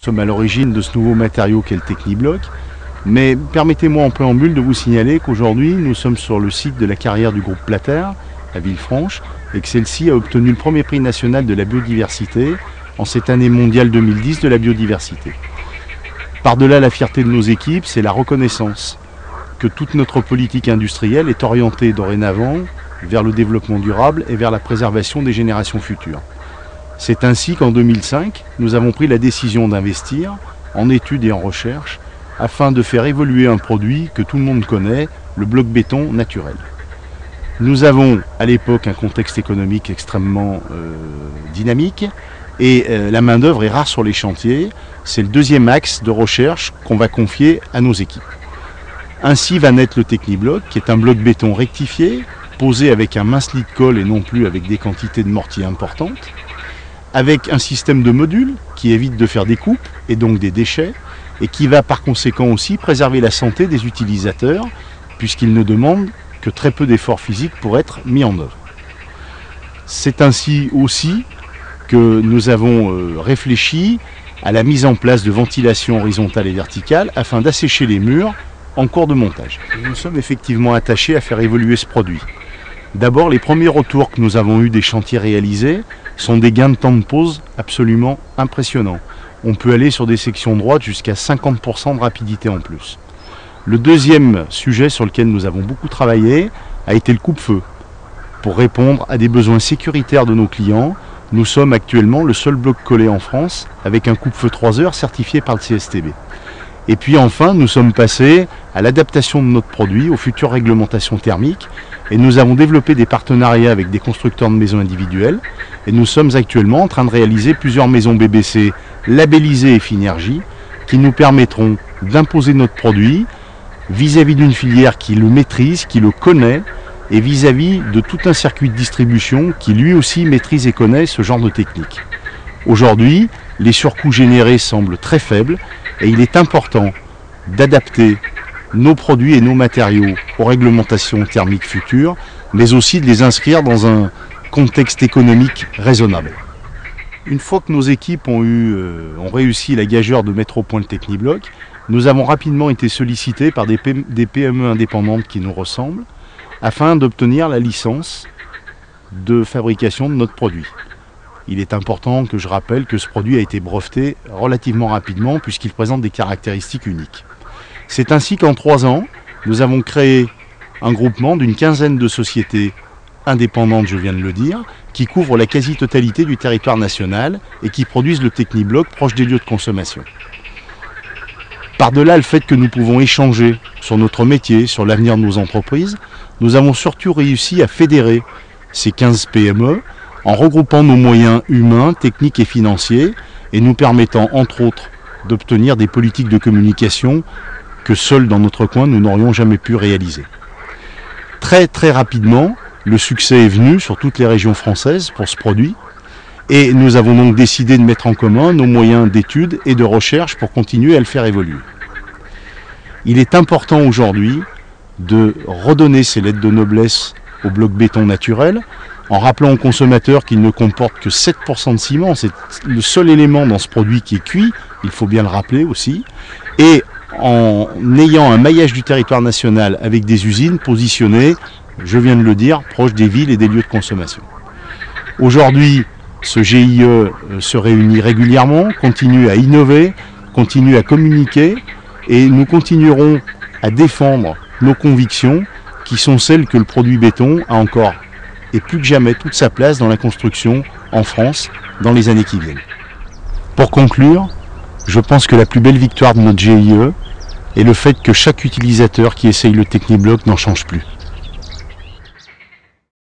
Nous sommes à l'origine de ce nouveau matériau qu'est le Technibloc, mais permettez-moi en préambule de vous signaler qu'aujourd'hui nous sommes sur le site de la carrière du groupe Plater, à Villefranche, et que celle-ci a obtenu le premier prix national de la biodiversité en cette année mondiale 2010 de la biodiversité. Par-delà la fierté de nos équipes, c'est la reconnaissance que toute notre politique industrielle est orientée dorénavant vers le développement durable et vers la préservation des générations futures. C'est ainsi qu'en 2005, nous avons pris la décision d'investir en études et en recherche afin de faire évoluer un produit que tout le monde connaît, le bloc béton naturel. Nous avons à l'époque un contexte économique extrêmement dynamique et la main-d'œuvre est rare sur les chantiers. C'est le deuxième axe de recherche qu'on va confier à nos équipes. Ainsi va naître le Technibloc, qui est un bloc béton rectifié, posé avec un mince lit de colle et non plus avec des quantités de mortier importantes, avec un système de modules qui évite de faire des coupes et donc des déchets, et qui va par conséquent aussi préserver la santé des utilisateurs, puisqu'ils ne demandent que très peu d'efforts physiques pour être mis en œuvre. C'est ainsi aussi que nous avons réfléchi à la mise en place de ventilation horizontale et verticale afin d'assécher les murs en cours de montage. Nous sommes effectivement attachés à faire évoluer ce produit. D'abord, les premiers retours que nous avons eus des chantiers réalisés sont des gains de temps de pose absolument impressionnants. On peut aller sur des sections droites jusqu'à 50% de rapidité en plus. Le deuxième sujet sur lequel nous avons beaucoup travaillé a été le coupe-feu. Pour répondre à des besoins sécuritaires de nos clients, nous sommes actuellement le seul bloc collé en France avec un coupe-feu 3 heures certifié par le CSTB. Et puis enfin, nous sommes passés à l'adaptation de notre produit aux futures réglementations thermiques et nous avons développé des partenariats avec des constructeurs de maisons individuelles et nous sommes actuellement en train de réaliser plusieurs maisons BBC labellisées Effinergie qui nous permettront d'imposer notre produit vis-à-vis d'une filière qui le maîtrise, qui le connaît et vis-à-vis de tout un circuit de distribution qui lui aussi maîtrise et connaît ce genre de technique. Aujourd'hui, les surcoûts générés semblent très faibles et il est important d'adapter nos produits et nos matériaux aux réglementations thermiques futures, mais aussi de les inscrire dans un contexte économique raisonnable. Une fois que nos équipes ont réussi la gageure de mettre au point le Technibloc, nous avons rapidement été sollicités par des PME indépendantes qui nous ressemblent afin d'obtenir la licence de fabrication de notre produit. Il est important que je rappelle que ce produit a été breveté relativement rapidement puisqu'il présente des caractéristiques uniques. C'est ainsi qu'en 3 ans, nous avons créé un groupement d'une quinzaine de sociétés indépendantes, je viens de le dire, qui couvrent la quasi-totalité du territoire national et qui produisent le Technibloc proche des lieux de consommation. Par-delà le fait que nous pouvons échanger sur notre métier, sur l'avenir de nos entreprises, nous avons surtout réussi à fédérer ces 15 PME en regroupant nos moyens humains, techniques et financiers et nous permettant entre autres d'obtenir des politiques de communication que seuls dans notre coin nous n'aurions jamais pu réaliser. Très rapidement, le succès est venu sur toutes les régions françaises pour ce produit et nous avons donc décidé de mettre en commun nos moyens d'études et de recherche pour continuer à le faire évoluer. Il est important aujourd'hui de redonner ces lettres de noblesse au bloc béton naturel en rappelant aux consommateurs qu'il ne comporte que 7% de ciment, c'est le seul élément dans ce produit qui est cuit, il faut bien le rappeler aussi, et en ayant un maillage du territoire national avec des usines positionnées, je viens de le dire, proches des villes et des lieux de consommation. Aujourd'hui, ce GIE se réunit régulièrement, continue à innover, continue à communiquer et nous continuerons à défendre nos convictions qui sont celles que le produit béton a encore et plus que jamais toute sa place dans la construction en France dans les années qui viennent. Pour conclure, je pense que la plus belle victoire de notre GIE est le fait que chaque utilisateur qui essaye le Technibloc n'en change plus.